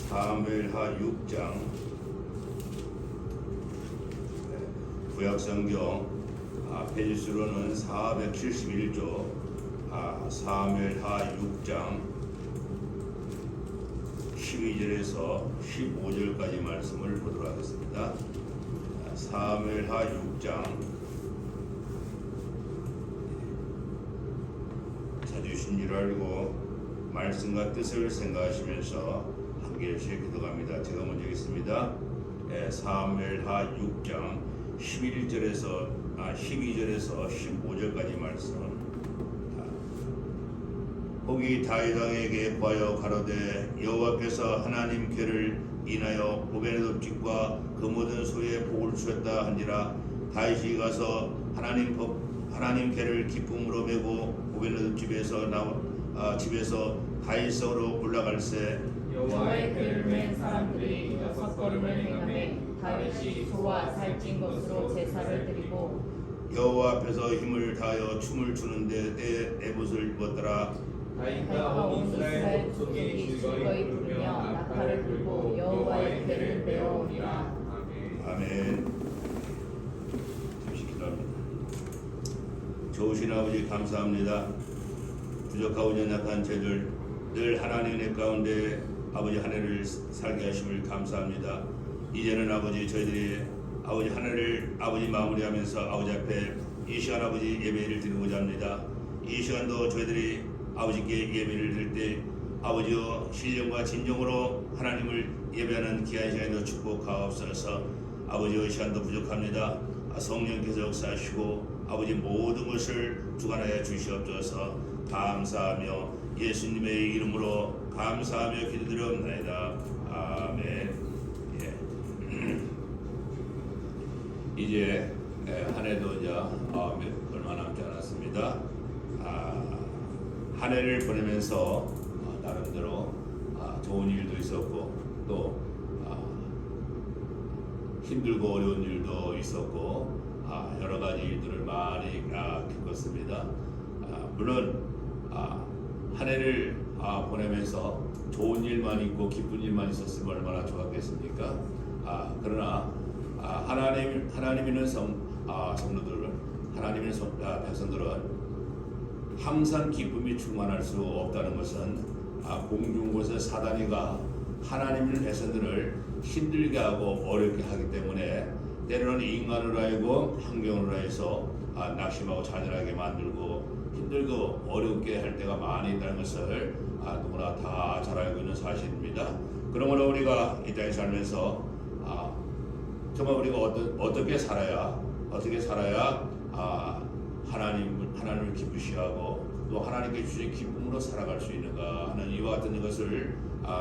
사무엘하 6장 구약성경 페이지수로는 471조 사무엘하 6장 12절에서 15절까지 말씀을 보도록 하겠습니다. 사무엘하 6장 찾으신 줄 알고 말씀과 뜻을 생각하시면서 한 개씩 기도합니다. 제가 먼저 읽겠습니다. 사무엘하 6장 12절에서 15절까지 말씀. 거기 다윗 왕에게 구하여 가로되 여호와께서 하나님 께를 인하여 오베네돔 집과 그 모든 소유에 복을 주셨다 한지라. 다윗이 가서 하나님 께를 기쁨으로 메고 오베네돔 집에서 다윗성으로 올라갈새 여호와의 궤를 맨 사람들이 6걸음을 행하매 다윗이 소와 살찐 것으로 제사를 드리고 여호와 앞에서 힘을 다하여 춤을 추는데 때 에봇을 입었더라. 다윗과 온 이스라엘 족속이 즐거이 부르며 나팔을 불고 여호와의 궤를 메어오니라. 아멘. 잠시 기도합니다. 좋으신 아버지 감사합니다. 부족하고 연약한 저희들 늘 하나님의 은혜 가운데 아버지 한 해를 살게 하심을 감사합니다. 이제는 아버지 저희들이 아버지 한 해를 아버지 마무리하면서 아버지 앞에 이 시간 아버지 예배를 드리고자 합니다. 이 시간도 저희들이 아버지께 예배를 드릴 때 아버지여 신령과 진정으로 하나님을 예배하는 귀한 시간도 축복하옵소서. 아버지여 이 시간도 부족합니다. 성령께서 역사하시고 아버지 모든 것을 주관하여 주시옵소서. 감사하며 예수님의 이름으로 감사하며 기도드리옵나이다. 아멘. 이제 한 해도 이제 얼마 남지 않았습니다. 한 해를 보내면서 나름대로 좋은 일도 있었고 또 힘들고 어려운 일도 있었고 여러 가지 일들을 많이 겪었습니다. 물론 한 해를 보내면서 좋은 일만 있고 기쁜 일만 있었으면 얼마나 좋았겠습니까? 그러나 하나님 있는 성도들은 하나님 있는 백성들은 항상 기쁨이 충만할 수 없다는 것은 공중곳에 사단이가 하나님 있는 백성들을 힘들게 하고 어렵게 하기 때문에 때로는 인간으로 하여금 환경으로 해서 낙심하고 좌절하게 만들고 힘들고 어렵게 할 때가 많이 있다는 것을 누구나 다 잘 알고 있는 사실입니다. 그러므로 우리가 이 땅에 살면서 정말 우리가 어떻게 살아야 하나님을 기쁘시게 하고 또 하나님께 주신 기쁨으로 살아갈 수 있는가 하는 이와 같은 것을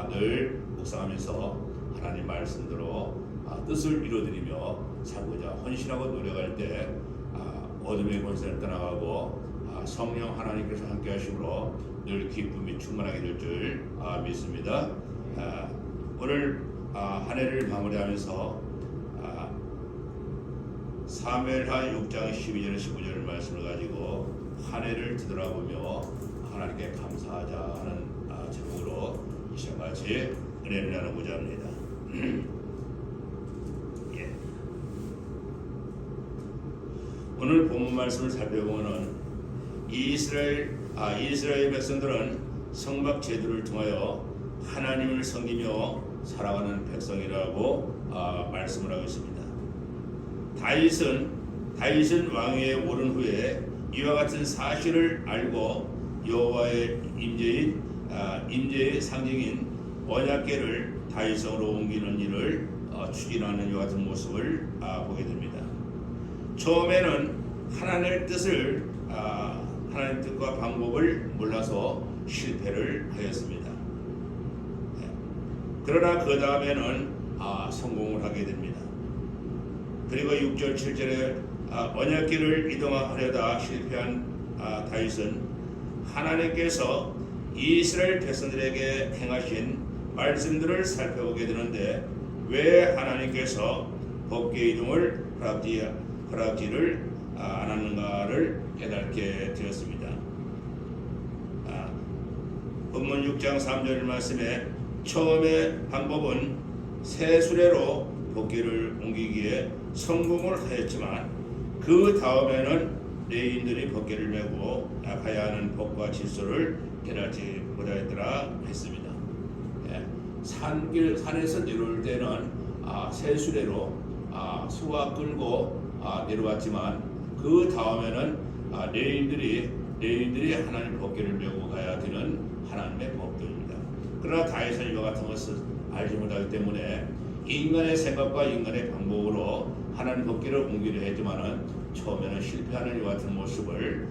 늘 묵상하면서 하나님 말씀대로 뜻을 이루어드리며 살고자 헌신하고 노력할 때 어둠의 권세를 떠나가고 성령 하나님께서 함께 하심으로 늘 기쁨이 충만하게 될 줄 믿습니다. 오늘 한 해를 마무리하면서 사무엘하 6장 12절 15절 말씀을 가지고 한 해를 뒤돌아보며 하나님께 감사하자 하는 제목으로 이 시간 같이 은혜를 나누고자 합니다. 오늘 본문 말씀을 살펴보면은 이스라엘 백성들은 성막 제도를 통하여 하나님을 섬기며 살아가는 백성이라고 말씀을 하고 있습니다. 다윗은 왕위에 오른 후에 이와 같은 사실을 알고 여호와의 임재의 상징인 언약궤를 다윗성으로 옮기는 일을 추진하는 이와 같은 모습을 보게 됩니다. 처음에는 하나님의 뜻과 방법을 몰라서 실패를 하였습니다. 그러나 그 다음에는 성공을 하게 됩니다. 그리고 6절 7절에 언약궤를 이동하려다 실패한 다윗은 하나님께서 이스라엘 백성들에게 행하신 말씀들을 살펴보게 되는데 왜 하나님께서 법궤 이동을 허락지를 안 하는가를 깨닫게 되었습니다. 본문 6장 3절 말씀에 처음의 방법은 새 수레로 법궤를 옮기기에 성공을 하였지만 그 다음에는 레위인들이 법궤를 메고 가야 하는 법과 질서를 깨닫지 못하였더라 했습니다. 산에서 내려올 때는 새 수레로 수와 끌고 내려왔지만 그 다음에는 레위인들이 하나님 법궤를 메고 가야 되는 하나님의 법도입니다. 그러나 다윗은 이와 같은 것을 알지 못하기 때문에 인간의 생각과 인간의 방법으로 하나님 법궤를 옮기려 했지만은 처음에는 실패하는 이와 같은 모습을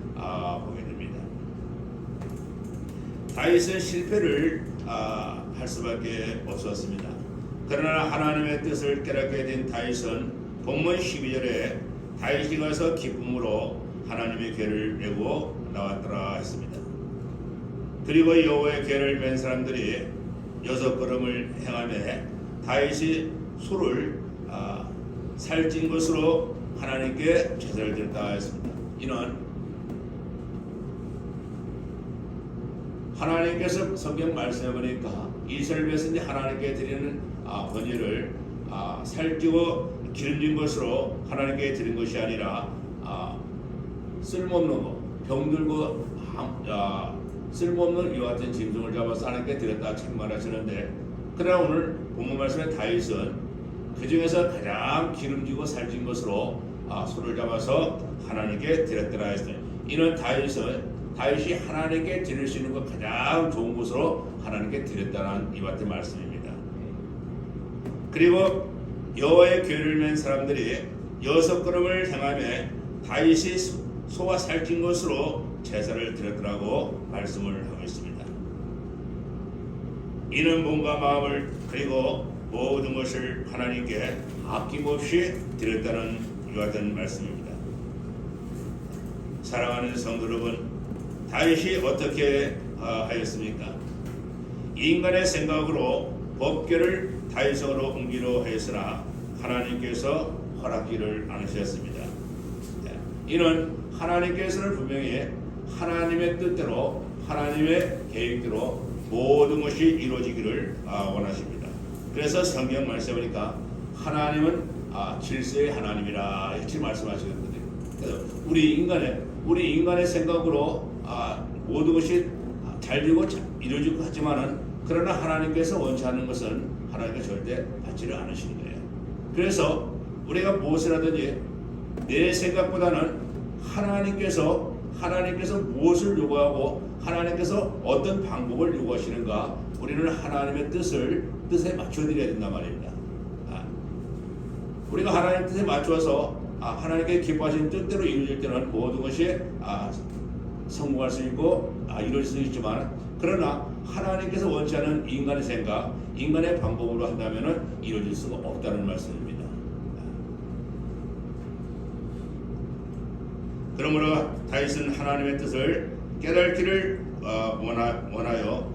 보게 됩니다. 다윗은 실패를 할 수밖에 없었습니다. 그러나 하나님의 뜻을 깨닫게 된 다윗은 본문 12절에 다윗이 가서 기쁨으로 하나님의 궤를 메고 나왔더라 했습니다. 그리고 여호와의 궤를 맨 사람들이 6걸음을 행하며 다윗이 소를 살찐 것으로 하나님께 제사를 드렸다 했습니다. 이는 하나님께서 성경 말씀해 보니까 이스라엘 백성이 하나님께 드리는 번제를 살찌고 기름진 것으로 하나님께 드린 것이 아니라 쓸모없는 거, 병들고 쓸모없는 이와 같은 짐승을 잡아서 하나님께 드렸다 참 말하시는데, 그러나 오늘 본문 말씀에 다윗은 그 중에서 가장 기름지고 살찐 것으로 소를 잡아서 하나님께 드렸더라 했어요. 이는 다윗이 하나님께 드릴 수 있는 것 가장 좋은 것으로 하나님께 드렸다는 이와 같은 말씀입니다. 그리고 여호와의 궤를 맨 사람들이 6걸음을 행하며 다윗이 소와 살찐 것으로 제사를 드렸더라고 말씀을 하고 있습니다. 이는 몸과 마음을 그리고 모든 것을 하나님께 아낌없이 드렸다는 이와 같은 말씀입니다. 사랑하는 성도 여러분, 다윗이 어떻게 하였습니까? 인간의 생각으로 법궤를 다윗성으로 옮기려 하였으나 하나님께서 허락지를 않으셨습니다. 이는 하나님께서는 분명히 하나님의 뜻대로 하나님의 계획대로 모든 것이 이루어지기를 원하십니다. 그래서 성경 말씀에 보니까 하나님은 질서의 하나님이라 이렇게 말씀하시거든요. 그래서 우리 인간의 생각으로 모든 것이 잘 되고 이루어지고 하지만은, 그러나 하나님께서 원치 않는 것은 하나님께서 절대 받지를 않으시는 거예요. 그래서 우리가 무엇을 하든지 내 생각보다는 하나님께서 무엇을 요구하고 하나님께서 어떤 방법을 요구하시는가, 우리는 하나님의 뜻에 맞춰드려야 된단 말입니다. 우리가 하나님 뜻에 맞춰서 하나님께 기뻐하시는 뜻대로 이루어질 때는 모든 것이 성공할 수 있고 이루어질 수 있지만, 그러나 하나님께서 원치 않은 인간의 생각, 인간의 방법으로 한다면 이루어질 수가 없다는 말씀입니다. 그러므로 다윗은 하나님의 뜻을 깨닫기를 원하여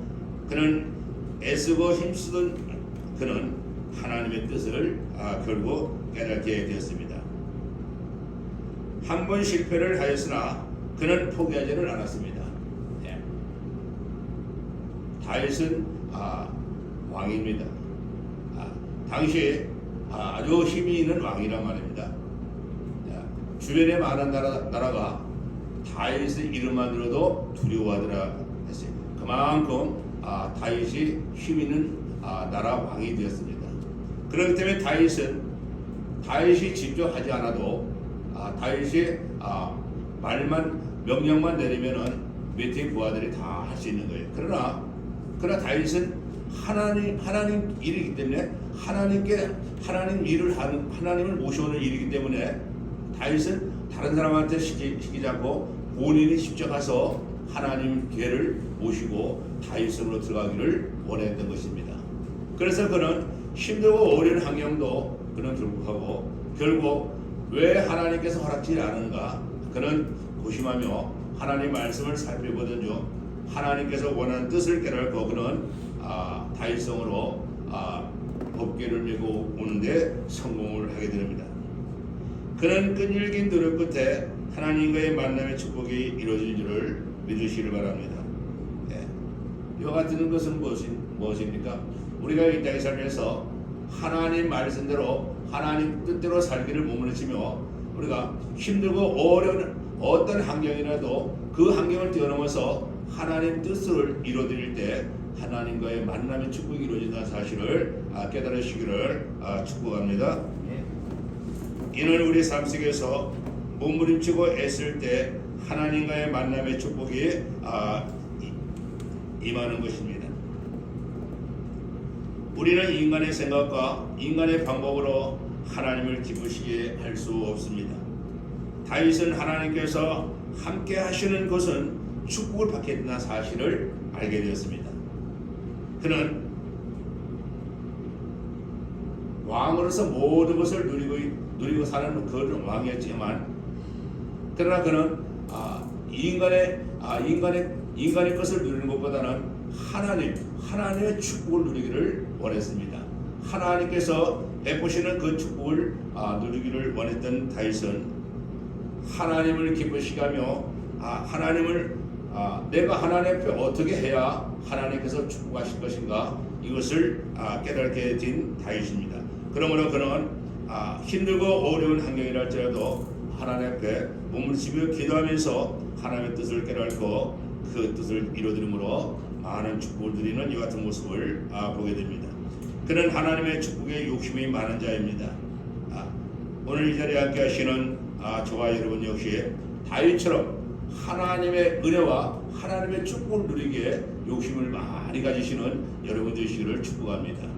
그는 애쓰고 힘쓰던 그는 하나님의 뜻을 결국 깨닫게 되었습니다. 한 번 실패를 하였으나 그는 포기하지는 않았습니다. 다윗은 왕입니다. 당시 아주 힘이 있는 왕이란 말입니다. 주변에 많은 나라가 다윗의 이름만 들어도 두려워하더라 했어요. 그만큼 다윗이 힘 있는 나라 왕이 되었습니다. 그렇기 때문에 다윗이 직접 하지 않아도 다윗이 명령만 내리면은 밑에 부하들이 다 할 수 있는 거예요. 그러나 다윗은 하나님 일이기 때문에 하나님을 모셔오는 일이기 때문에 다윗은 다른 사람한테 시키지 않고 본인이 직접 가서 하나님 궤를 모시고 다윗성으로 들어가기를 원했던 것입니다. 그래서 그는 힘들고 어려운 환경도 그는 극복하고 결국 왜 하나님께서 허락지 않은가, 그는 고심하며 하나님 말씀을 살펴보던 하나님께서 원하는 뜻을 깨닫고 그는 다윗성으로 법궤를 메고 오는데 성공을 하게 됩니다. 그는 끈질긴 노력 끝에 하나님과의 만남의 축복이 이루어질 줄을 믿으시길 바랍니다. 이와 같은 것은 무엇입니까? 우리가 이 땅에 살면서 하나님 말씀대로 하나님 뜻대로 살기를 몸부림치며 우리가 힘들고 어려운 어떤 환경이라도 그 환경을 뛰어넘어서 하나님 뜻을 이루어드릴 때 하나님과의 만남의 축복이 이루어진다는 사실을 깨달으시기를 축복합니다. 이는 우리 삶 속에서 몸부림치고 애쓸 때 하나님과의 만남의 축복이 임하는 것입니다. 우리는 인간의 생각과 인간의 방법으로 하나님을 기쁘시게 할 수 없습니다. 다윗은 하나님께서 함께 하시는 것은 축복을 받게 된다는 사실을 알게 되었습니다. 그는 왕으로서 모든 것을 누리고 사는 그런 왕이었지만, 그러나 그는 인간의 것을 누리는 것보다는 하나님의 축복을 누리기를 원했습니다. 하나님께서 베푸시는 그 축복을 누리기를 원했던 다윗은 하나님을 기쁘시게 하며 내가 하나님 앞에 어떻게 해야 하나님께서 축복하실 것인가, 이것을 깨닫게 된 다윗입니다. 그러므로 그는 힘들고 어려운 환경이라 할지라도 하나님 앞에 몸부림치며 기도하면서 하나님의 뜻을 깨닫고 그 뜻을 이루어드림으로 많은 축복을 누리는 이와 같은 모습을 보게 됩니다. 그는 하나님의 축복에 욕심이 많은 자입니다. 오늘 이 자리에 함께 하시는 저와 여러분 역시 다윗처럼 하나님의 은혜와 하나님의 축복을 누리기에 욕심을 많이 가지시는 여러분 되시기를 축복합니다.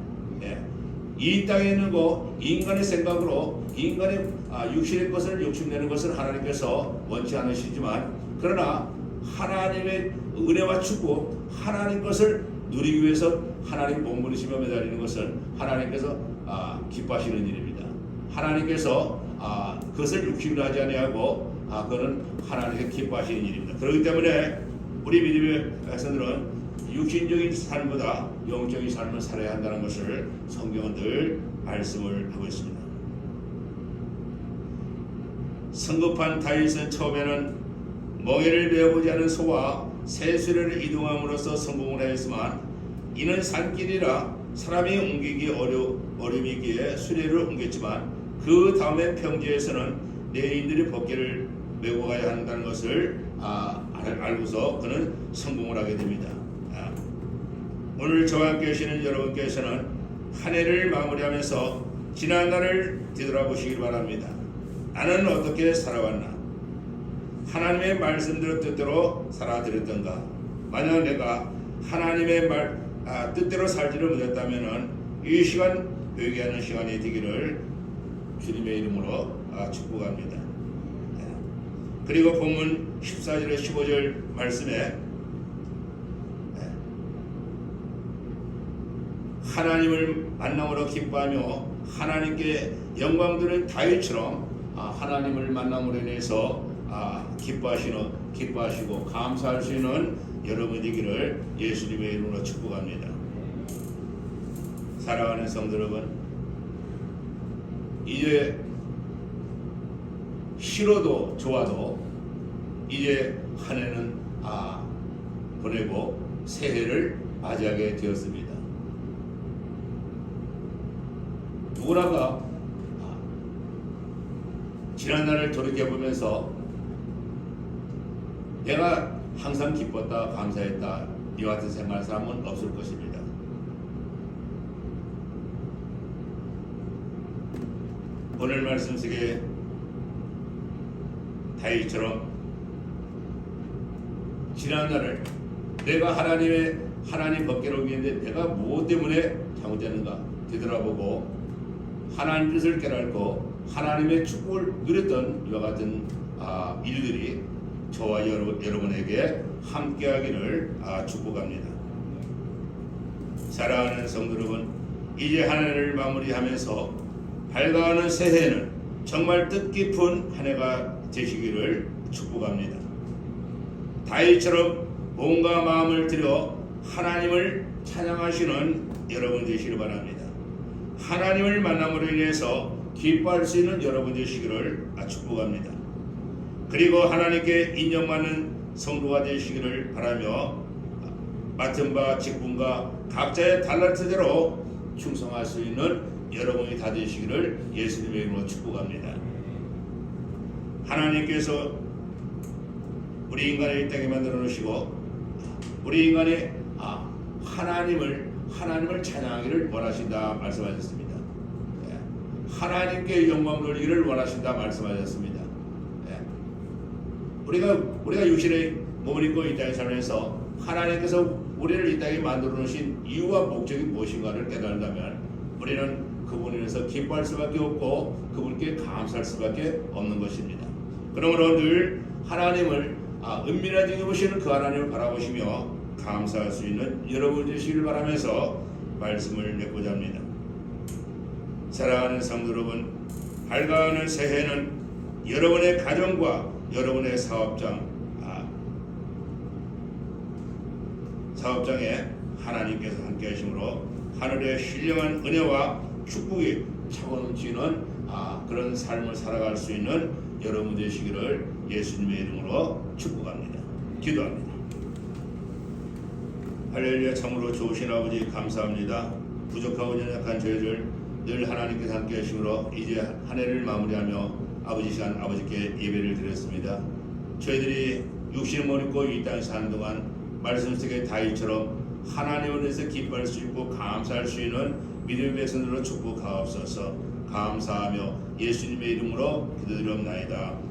이 땅에 있는 거 인간의 생각으로 인간의 육신의 것을 욕심내는 것을 하나님께서 원치 않으시지만, 그러나 하나님의 은혜와 축복, 하나님 것을 누리기 위해서 하나님 몸부림치며 매달리는 것은 하나님께서 기뻐하시는 일입니다. 하나님께서 그것을 욕심을 하지 아니하고 그는 하나님께 기뻐하시는 일입니다. 그렇기 때문에 우리 믿음의 백성들은 육신적인 삶보다 영적인 삶을 살아야 한다는 것을 성경은 늘 말씀을 하고 있습니다. 성급한 다윗은 처음에는 멍에를 메어보지 않은 소와 새 수레를 이동함으로써 성공을 하였지만, 이는 산길이라 사람이 옮기기 어려움이기에 수레를 옮겼지만, 그 다음에 평지에서는 내인들이 벗개를 메고 가야 한다는 것을 알고서 그는 성공을 하게 됩니다. 오늘 저와 함께 계시는 여러분께서는 한 해를 마무리하면서 지난 날을 뒤돌아보시기 바랍니다. 나는 어떻게 살아왔나? 하나님의 말씀대로 뜻대로 살아드렸던가? 만약 내가 하나님의 뜻대로 살지를 못했다면 이 시간 회개하는 시간이 되기를 주님의 이름으로 축복합니다. 그리고 본문 14절에 15절 말씀에 하나님을 만남으로 기뻐하며 하나님께 영광 드리는 다윗처럼 하나님을 만남으로 인해서 기뻐하시고 감사할 수 있는 여러분 되기를 예수님의 이름으로 축복합니다. 사랑하는 성도 여러분, 이제 싫어도 좋아도 이제 한 해는 보내고 새해를 맞이하게 되었습니다. 누구나가 지난날을 돌이켜보면서 내가 항상 기뻤다, 감사했다, 이와 같은 생각하는 사람은 없을 것입니다. 오늘 말씀 속에 다윗처럼 지난날을 내가 하나님 법궤로 옮기는데 내가 무엇 때문에 잘못됐는가 되돌아보고 하나님 뜻을 깨닫고 하나님의 축복을 누렸던 이와 같은 일들이 저와 여러분에게 함께하기를 축복합니다. 사랑하는 성도 여러분, 이제 한 해를 마무리하면서 밝아가는 새해는 정말 뜻깊은 한 해가 되시기를 축복합니다. 다윗처럼 몸과 마음을 들여 하나님을 찬양하시는 여러분 되시길 바랍니다. 하나님을 만남으로 인해서 기뻐할 수 있는 여러분 되시기를 축복합니다. 그리고 하나님께 인정받는 성도가 되시기를 바라며 맡은 바 직분과 각자의 달란트대로 충성할 수 있는 여러분이 다 되시기를 예수님의 이름으로 축복합니다. 하나님께서 우리 인간을 이 땅에 만들어 놓으시고 우리 인간이 하나님을 찬양하기를 원하신다 말씀하셨습니다. 하나님께 영광 돌리기를 원하신다 말씀하셨습니다. 우리가 육신의 몸을 입고 이 땅에 살면서 하나님께서 우리를 이 땅에 만들어 놓으신 이유와 목적이 무엇인가를 깨달다면 우리는 그분에 대해서 기뻐할 수밖에 없고 그분께 감사할 수밖에 없는 것입니다. 그러므로 늘 하나님을 은밀한 중에 보시는 그 하나님을 바라보시며 감사할 수 있는 여러분 되시길 바라면서 말씀을 맺고자 합니다. 사랑하는 성도 여러분, 밝아오는 새해는 여러분의 가정과 여러분의 사업장에 하나님께서 함께 하심으로 하늘의 신령한 은혜와 축복이 차고 넘치는 그런 삶을 살아갈 수 있는 여러분 되시기를 예수님의 이름으로 축복합니다. 기도합니다. 할렐루야. 참으로 좋으신 아버지 감사합니다. 부족하고 연약한 저희들 늘 하나님께서 함께 하심으로 이제 한 해를 마무리하며 아버지 시간 아버지께 예배를 드렸습니다. 저희들이 육신을 못 입고 이 땅에 사는 동안 말씀 속의 다윗처럼 하나님을 위해서 기뻐할 수 있고 감사할 수 있는 믿음의 백성들로 축복하옵소서. 감사하며 예수님의 이름으로 기도드리옵나이다.